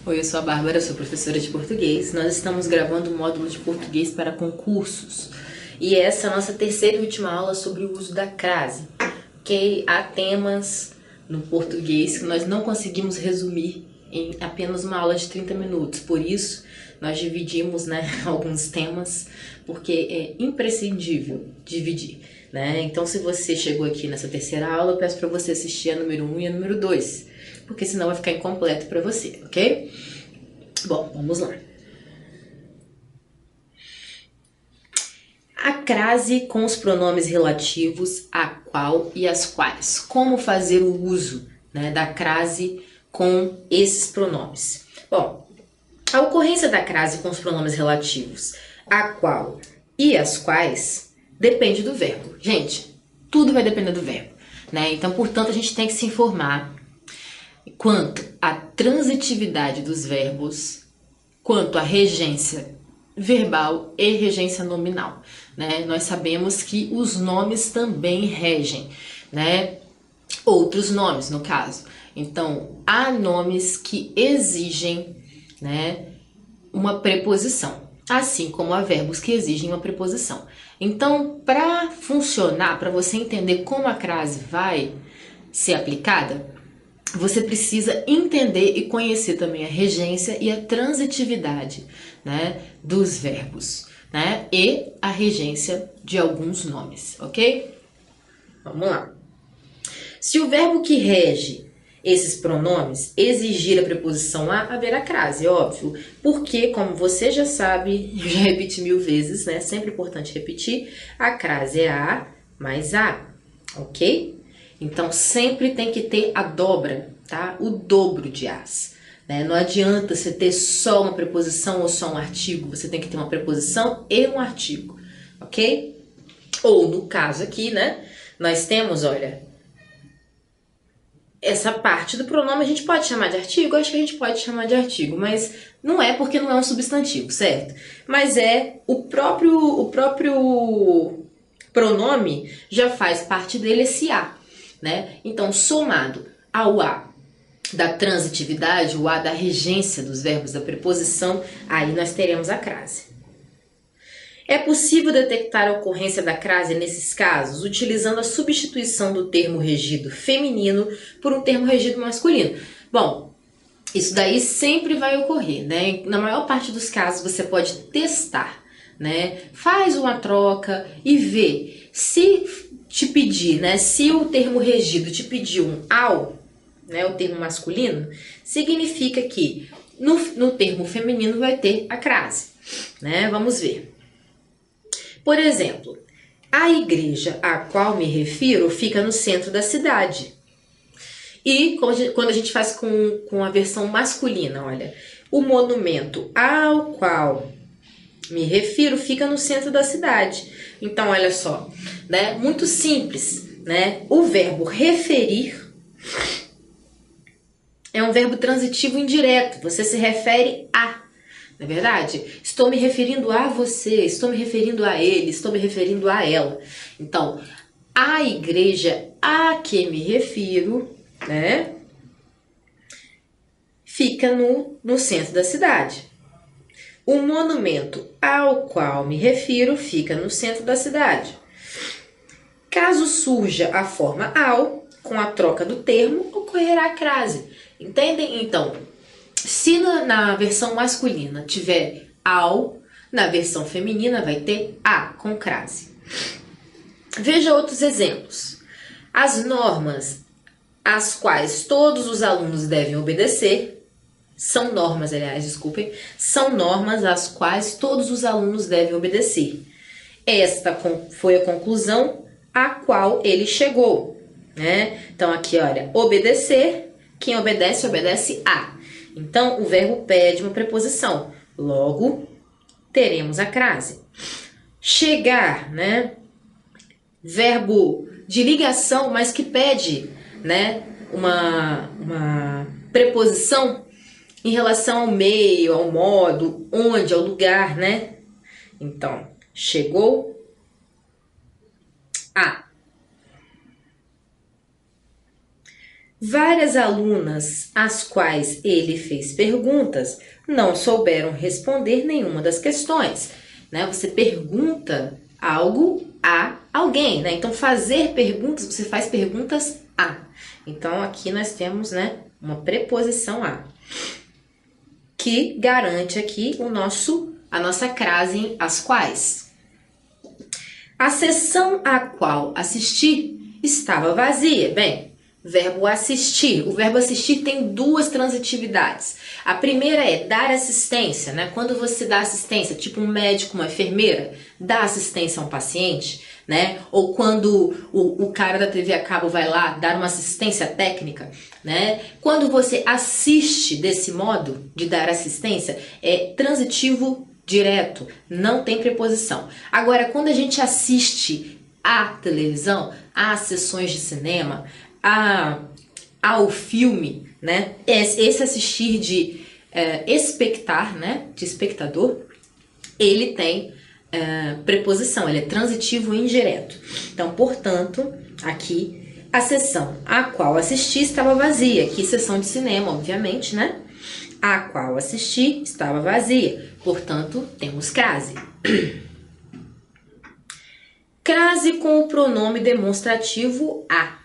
Oi, eu sou a Bárbara, sou professora de português. Nós estamos gravando o módulo de português para concursos. E essa é a nossa terceira e última aula sobre o uso da crase. Ok? Há temas no português que nós não conseguimos resumir em apenas uma aula de 30 minutos. Por isso, nós dividimos, alguns temas, porque é imprescindível dividir. Então, se você chegou aqui nessa terceira aula, eu peço para você assistir a número 1 e a número 2. Porque senão vai ficar incompleto para você, ok? Bom, vamos lá. A crase com os pronomes relativos a qual e as quais. Como fazer o uso da crase com esses pronomes? Bom, a ocorrência da crase com os pronomes relativos a qual e as quais depende do verbo. Gente, tudo vai depender do verbo, Então, portanto, a gente tem que se informar quanto à transitividade dos verbos, quanto à regência verbal e regência nominal, Nós sabemos que os nomes também regem, Outros nomes, no caso. Então, há nomes que exigem, uma preposição, assim como há verbos que exigem uma preposição. Então, para funcionar, para você entender como a crase vai ser aplicada, você precisa entender e conhecer também a regência e a transitividade, dos verbos, e a regência de alguns nomes, ok? Vamos lá. Se o verbo que rege esses pronomes exigir a preposição a, haverá crase, óbvio, porque, como você já sabe, eu já repeti 1000 vezes, Sempre importante repetir, a crase é a mais a, ok? Então, sempre tem que ter a dobra, tá? O dobro de as. Não adianta você ter só uma preposição ou só um artigo. Você tem que ter uma preposição e um artigo, ok? Ou, no caso aqui, nós temos, olha, essa parte do pronome a gente pode chamar de artigo? Acho que a gente pode chamar de artigo, mas não é porque não é um substantivo, certo? Mas é o próprio pronome já faz parte dele esse a. Então, somado ao A da transitividade, o A da regência dos verbos da preposição, aí nós teremos a crase. É possível detectar a ocorrência da crase nesses casos utilizando a substituição do termo regido feminino por um termo regido masculino. Bom, isso daí sempre vai ocorrer, Na maior parte dos casos você pode testar, Faz uma troca e vê se te pedir, se o termo regido te pedir um ao, o termo masculino, significa que no termo feminino vai ter a crase, Vamos ver. Por exemplo, a igreja a qual me refiro fica no centro da cidade. E quando a gente faz com a versão masculina, olha, o monumento ao qual me refiro fica no centro da cidade. Então, olha só, muito simples, O verbo referir é um verbo transitivo indireto. Você se refere a, não é verdade? Estou me referindo a você, estou me referindo a ele, estou me referindo a ela. Então, a igreja a que me refiro, fica no centro da cidade. O monumento ao qual me refiro fica no centro da cidade. Caso surja a forma ao, com a troca do termo, ocorrerá a crase. Entendem? Então, se na versão masculina tiver ao, na versão feminina vai ter a com crase. Veja outros exemplos. As normas às quais todos os alunos devem obedecer, são normas às quais todos os alunos devem obedecer. Esta foi a conclusão a qual ele chegou, Então aqui, olha, obedecer, quem obedece, obedece a. Então, o verbo pede uma preposição. Logo, teremos a crase. Chegar, Verbo de ligação, mas que pede, uma preposição em relação ao meio, ao modo, onde, ao lugar, Então, chegou a. Várias alunas, às quais ele fez perguntas, não souberam responder nenhuma das questões. Né? Você pergunta algo a alguém, né? Então, fazer perguntas, você faz perguntas a. Então, aqui nós temos, né, uma preposição a, que garante aqui a nossa crase as quais. A sessão a qual assisti estava vazia. Bem, verbo assistir. O verbo assistir tem duas transitividades. A primeira é dar assistência, né? Quando você dá assistência, tipo um médico, uma enfermeira, dá assistência a um paciente, né? Ou quando o cara da TV a cabo vai lá dar uma assistência técnica, né? Quando você assiste desse modo de dar assistência, é transitivo direto, não tem preposição. Agora, quando a gente assiste à televisão, às sessões de cinema, ao filme, né? Esse assistir de espectar, né? De espectador, ele tem preposição, ele é transitivo indireto. Então, portanto, aqui a sessão a qual assisti estava vazia. Aqui, sessão de cinema, obviamente, né? A qual assisti estava vazia. Portanto, temos crase. Crase com o pronome demonstrativo a.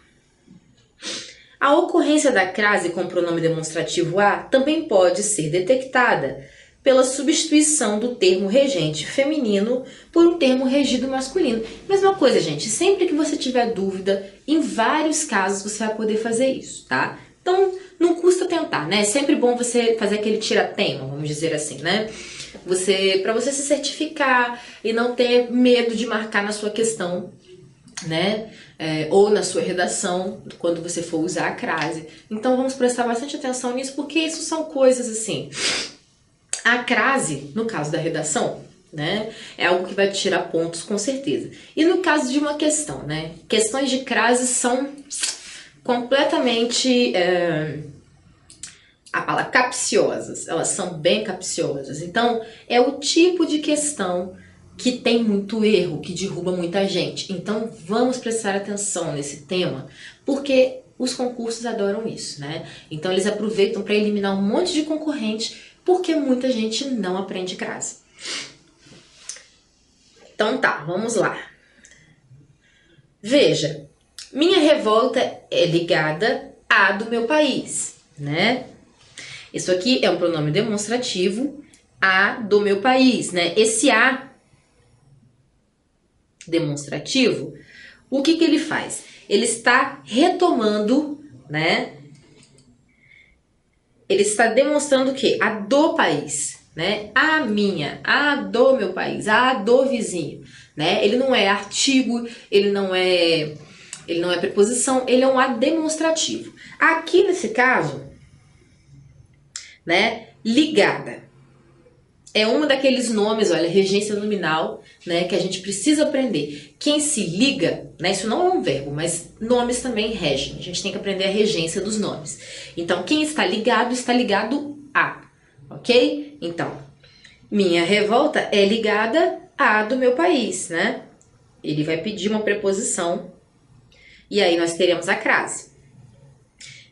A ocorrência da crase com o pronome demonstrativo a também pode ser detectada pela substituição do termo regente feminino por um termo regido masculino. Mesma coisa, gente, sempre que você tiver dúvida, em vários casos você vai poder fazer isso, tá? Então, não custa tentar, né? É sempre bom você fazer aquele tira-teima, vamos dizer assim, né? Para você se certificar e não ter medo de marcar na sua questão, né? Ou na sua redação, quando você for usar a crase. Então, vamos prestar bastante atenção nisso, porque isso são coisas assim. A crase, no caso da redação, né, é algo que vai te tirar pontos com certeza. E no caso de uma questão, né, questões de crase são completamente a palavra capciosas, elas são bem capciosas. Então, é o tipo de questão que tem muito erro, que derruba muita gente. Então, vamos prestar atenção nesse tema, porque os concursos adoram isso, né? Então, eles aproveitam para eliminar um monte de concorrente, porque muita gente não aprende crase. Então tá, vamos lá. Veja, minha revolta é ligada à do meu país, né? Isso aqui é um pronome demonstrativo, a do meu país, né? Esse a demonstrativo, o que ele faz? Ele está retomando, né? Ele está demonstrando o quê? A do país, né? A minha, a do meu país, a do vizinho, né? Ele não é artigo, ele não é preposição, ele é um a demonstrativo. Aqui nesse caso, né? Ligada. É um daqueles nomes, olha, regência nominal, né, que a gente precisa aprender. Quem se liga, né, isso não é um verbo, mas nomes também regem. A gente tem que aprender a regência dos nomes. Então, quem está ligado a, ok? Então, minha revolta é ligada à do meu país, né? Ele vai pedir uma preposição e aí nós teremos a crase.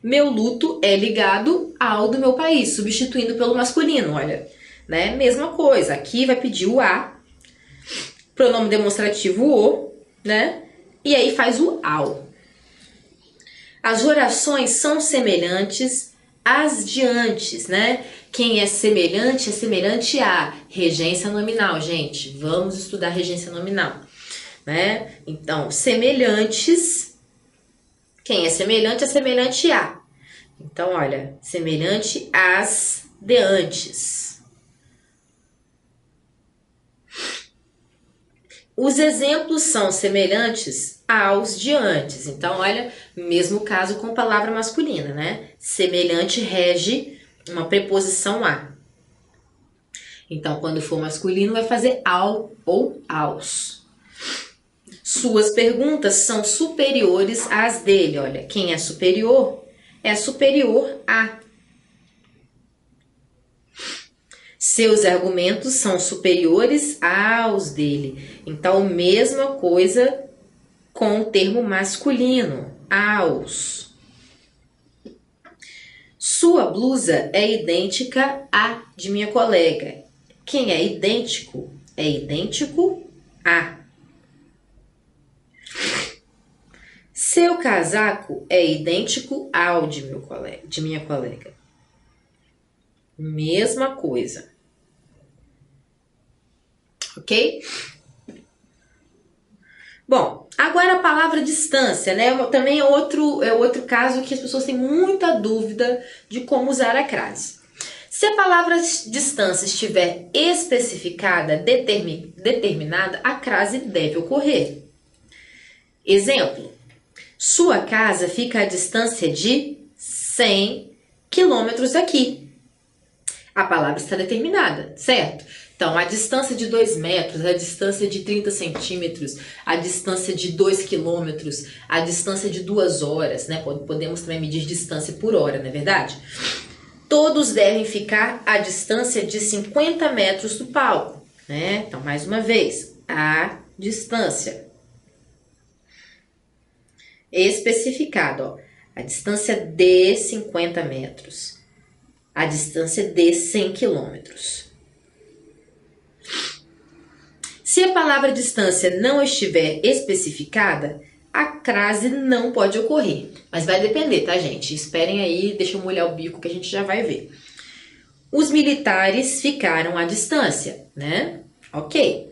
Meu luto é ligado ao do meu país, substituindo pelo masculino, olha. Né? Mesma coisa, aqui vai pedir o a, pronome demonstrativo o, né? E aí faz o ao. As orações são semelhantes às de antes, né? Quem é semelhante a regência nominal, gente. Vamos estudar regência nominal, né? Então, semelhantes, quem é semelhante a. Então, olha, semelhante às de antes. Os exemplos são semelhantes aos de antes. Então, olha, mesmo caso com palavra masculina, né? Semelhante rege uma preposição a. Então, quando for masculino, vai fazer ao ou aos. Suas perguntas são superiores às dele. Olha, quem é superior a. Seus argumentos são superiores aos dele. Então, mesma coisa com o termo masculino, aos. Sua blusa é idêntica à de minha colega. Quem é idêntico a. Seu casaco é idêntico ao de minha colega. Mesma coisa. Ok? Bom, agora a palavra distância, né? Também é outro caso que as pessoas têm muita dúvida de como usar a crase. Se a palavra distância estiver especificada, determinada, a crase deve ocorrer. Exemplo: sua casa fica à distância de 100 quilômetros daqui. A palavra está determinada, certo? Então, a distância de 2 metros, a distância de 30 centímetros, a distância de 2 quilômetros, a distância de 2 horas, né? Podemos também medir distância por hora, não é verdade? Todos devem ficar à distância de 50 metros do palco, né? Então, mais uma vez, a distância. Especificado, ó, a distância de 50 metros, a distância de 100 quilômetros. Se a palavra distância não estiver especificada, a crase não pode ocorrer. Mas vai depender, tá, gente? Esperem aí, deixa eu molhar o bico que a gente já vai ver. Os militares ficaram à distância, né? Ok.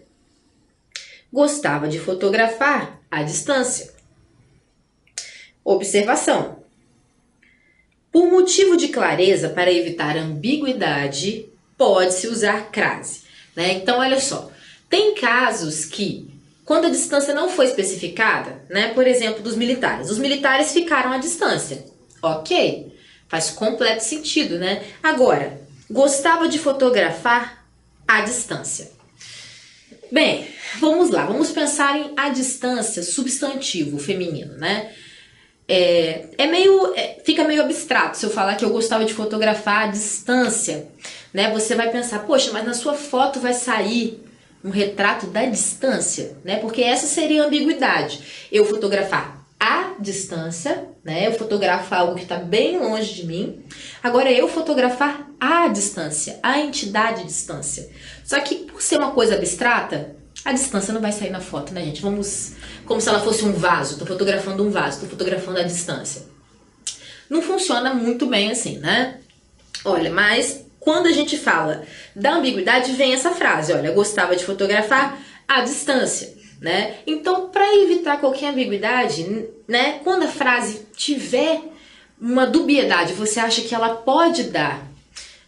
Gostava de fotografar à distância. Observação. Por motivo de clareza, para evitar ambiguidade, pode-se usar crase, né? Então, olha só. Tem casos que, quando a distância não foi especificada, né? Por exemplo, dos militares. Os militares ficaram à distância. Ok. Faz completo sentido, né? Agora, gostava de fotografar à distância. Bem, vamos lá. Vamos pensar em à distância, substantivo feminino, né? Fica meio abstrato se eu falar que eu gostava de fotografar à distância, né? Você vai pensar, poxa, mas na sua foto vai sair um retrato da distância, né? Porque essa seria a ambiguidade. Eu fotografar à distância, né? Eu fotografo algo que está bem longe de mim. Agora, eu fotografar à distância, a entidade distância. Só que, por ser uma coisa abstrata, a distância não vai sair na foto, né, gente? Vamos, como se ela fosse um vaso. Estou fotografando um vaso, estou fotografando a distância. Não funciona muito bem assim, né? Olha, mas quando a gente fala da ambiguidade, vem essa frase, olha, gostava de fotografar à distância, né? Então, para evitar qualquer ambiguidade, né, quando a frase tiver uma dubiedade, você acha que ela pode dar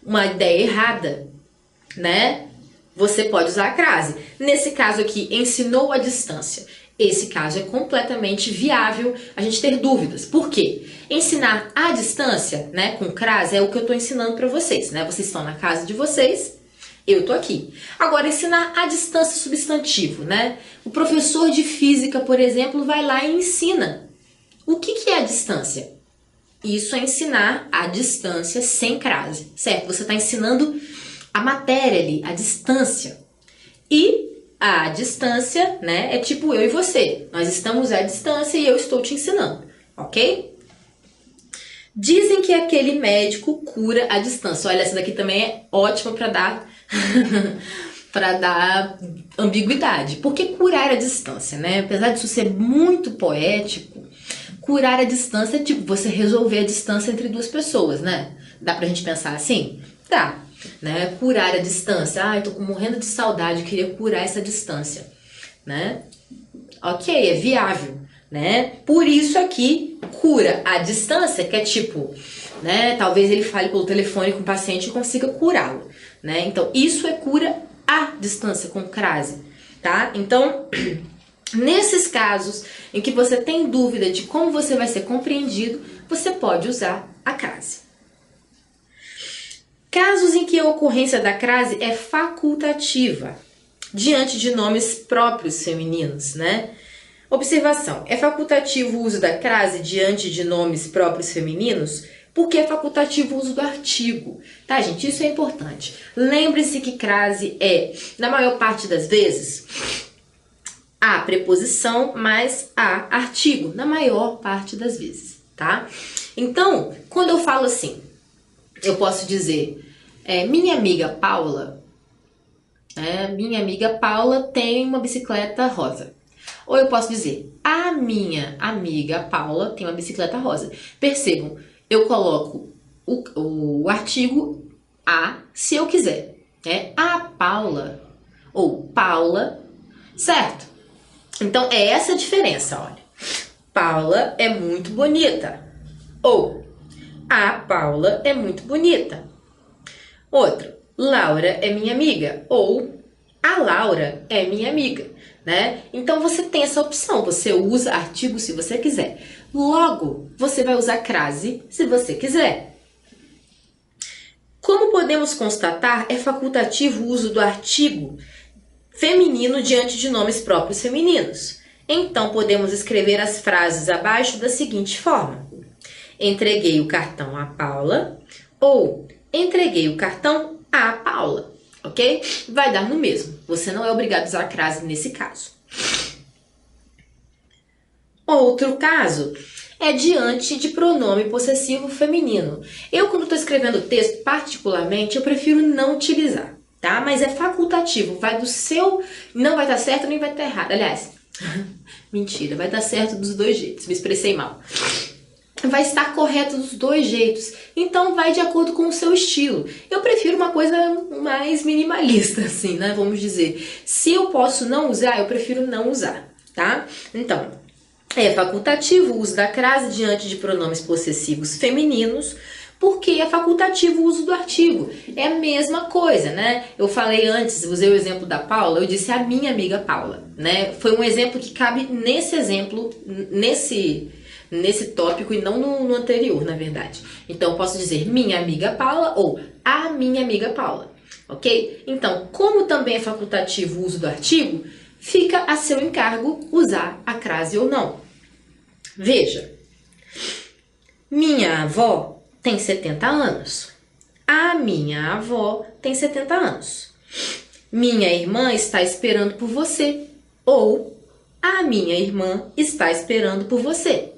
uma ideia errada, né? Você pode usar a crase. Nesse caso aqui, ensinou à distância. Esse caso é completamente viável a gente ter dúvidas. Por quê? Ensinar à distância, né, com crase, é o que eu estou ensinando para vocês, né? Vocês estão na casa de vocês, eu estou aqui. Agora, ensinar à distância substantivo, né? O professor de física, por exemplo, vai lá e ensina. O que é a distância? Isso é ensinar à distância sem crase, certo? Você está ensinando a matéria ali, a distância. E a distância, né, é tipo eu e você. Nós estamos à distância e eu estou te ensinando, ok? Dizem que aquele médico cura à distância. Olha, essa daqui também é ótima para dar para dar ambiguidade. Porque curar à distância, né? Apesar disso ser muito poético, curar à distância é tipo você resolver a distância entre duas pessoas, né? Dá pra gente pensar assim? Dá. Né? Curar a distância. Ai, tô morrendo de saudade, queria curar essa distância, né? Ok, é viável, né? Por isso aqui, cura a distância, que é tipo, né? Talvez ele fale pelo telefone com o paciente e consiga curá-lo, né? Então, isso é cura à distância, com crase, tá? Então, nesses casos em que você tem dúvida de como você vai ser compreendido, você pode usar a crase. Casos em que a ocorrência da crase é facultativa, diante de nomes próprios femininos, né? Observação, é facultativo o uso da crase diante de nomes próprios femininos? Porque é facultativo o uso do artigo, tá, gente? Isso é importante. Lembre-se que crase é, na maior parte das vezes, a preposição mais a artigo, na maior parte das vezes, tá? Então, quando eu falo assim, Eu posso dizer, minha amiga Paula, minha amiga Paula tem uma bicicleta rosa. Ou eu posso dizer, a minha amiga Paula tem uma bicicleta rosa. Percebam, eu coloco o artigo a se eu quiser. A Paula ou Paula, certo? Então é essa a diferença, olha. Paula é muito bonita. Ou a Paula é muito bonita. Outro, Laura é minha amiga. Ou a Laura é minha amiga. Né? Então você tem essa opção, você usa artigo se você quiser. Logo, você vai usar crase se você quiser. Como podemos constatar, é facultativo o uso do artigo feminino diante de nomes próprios femininos. Então podemos escrever as frases abaixo da seguinte forma: entreguei o cartão a Paula ou entreguei o cartão a Paula. Ok? Vai dar no mesmo. Você não é obrigado a usar crase nesse caso. Outro caso é diante de pronome possessivo feminino. Eu, quando estou escrevendo o texto, particularmente, eu prefiro não utilizar, tá? Mas é facultativo. Vai do seu... Não vai estar certo nem vai estar errado. Aliás, mentira. Vai estar certo dos dois jeitos. Me expressei mal. Vai estar correto dos dois jeitos. Então vai de acordo com o seu estilo. Eu prefiro uma coisa mais minimalista, assim, né? Vamos dizer. Se eu posso não usar, eu prefiro não usar, tá? Então, é facultativo o uso da crase diante de pronomes possessivos femininos, porque é facultativo o uso do artigo. É a mesma coisa, né? Eu falei antes, usei o exemplo da Paula, eu disse a minha amiga Paula, né? Foi um exemplo que cabe nesse exemplo, nesse tópico e não no anterior, na verdade. Então, eu posso dizer minha amiga Paula ou a minha amiga Paula, ok? Então, como também é facultativo o uso do artigo, fica a seu encargo usar a crase ou não. Veja, minha avó tem 70 anos. A minha avó tem 70 anos. Minha irmã está esperando por você. Ou a minha irmã está esperando por você.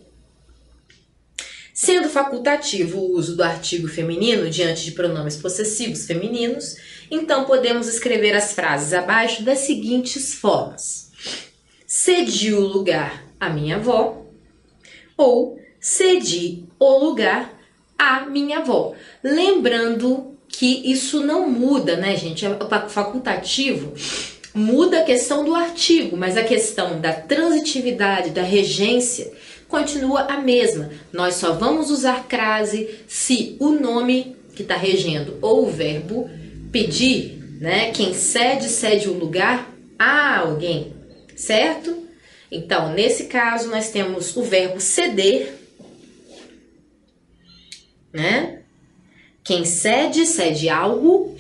Sendo facultativo o uso do artigo feminino diante de pronomes possessivos femininos, então podemos escrever as frases abaixo das seguintes formas: cedi o lugar à minha avó ou cedi o lugar à minha avó. Lembrando que isso não muda, né, gente? O facultativo muda a questão do artigo, mas a questão da transitividade, da regência, continua a mesma. Nós só vamos usar crase se o nome que está regendo ou o verbo pedir, né? Quem cede, cede o lugar a alguém, certo? Então, nesse caso, nós temos o verbo ceder, né? Quem cede, cede algo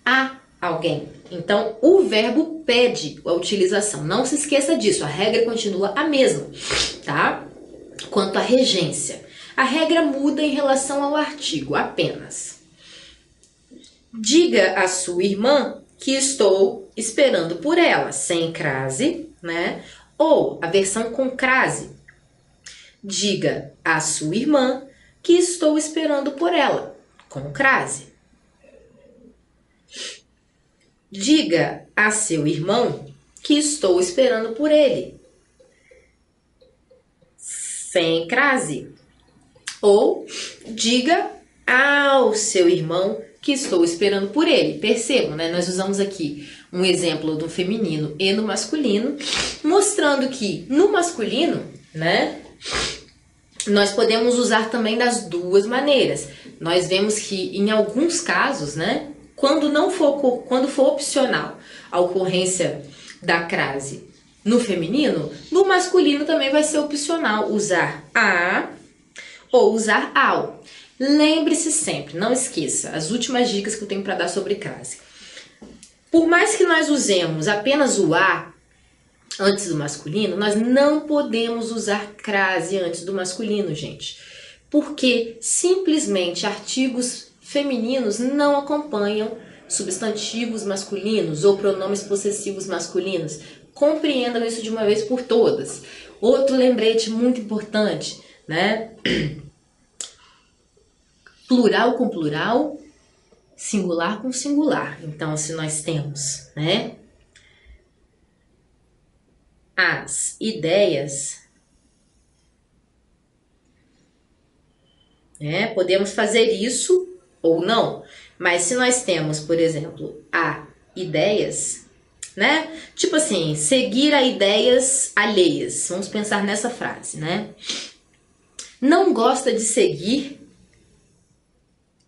a alguém. Então, o verbo pede a utilização. Não se esqueça disso, a regra continua a mesma, tá? Quanto à regência, a regra muda em relação ao artigo apenas. Diga à sua irmã que estou esperando por ela, sem crase, né? Ou a versão com crase. Diga à sua irmã que estou esperando por ela, com crase. Diga a seu irmão que estou esperando por ele, sem crase. Ou diga ao seu irmão que estou esperando por ele. Percebam, né? Nós usamos aqui um exemplo do feminino e no masculino, mostrando que no masculino, né, nós podemos usar também das duas maneiras. Nós vemos que em alguns casos, né, quando for opcional a ocorrência da crase no feminino, no masculino também vai ser opcional usar a ou usar ao. Lembre-se sempre, não esqueça, as últimas dicas que eu tenho para dar sobre crase. Por mais que nós usemos apenas o a antes do masculino, nós não podemos usar crase antes do masculino, gente. Porque simplesmente artigos femininos não acompanham substantivos masculinos ou pronomes possessivos masculinos. Compreendam isso de uma vez por todas. Outro lembrete muito importante, né? plural com plural, singular com singular. Então, se nós temos, né, as ideias, né, podemos fazer isso ou não. Mas se nós temos, por exemplo, a ideias, né, tipo assim, seguir a ideias alheias. Vamos pensar nessa frase, né? Não gosta de seguir,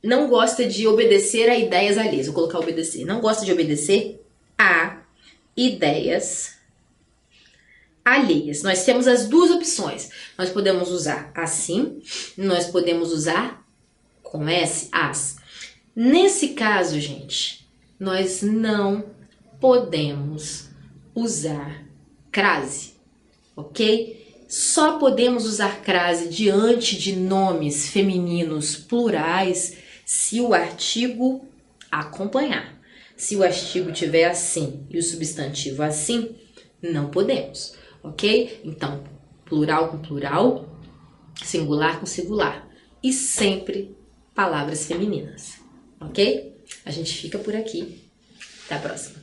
não gosta de obedecer a ideias alheias. Vou colocar obedecer. Não gosta de obedecer a ideias alheias. Nós temos as duas opções. Nós podemos usar assim, nós podemos usar com S, as. Nesse caso, gente, nós não podemos usar crase, ok? Só podemos usar crase diante de nomes femininos plurais se o artigo acompanhar. Se o artigo tiver assim e o substantivo assim, não podemos, ok? Então, plural com plural, singular com singular. E sempre palavras femininas, ok? A gente fica por aqui. Até a próxima.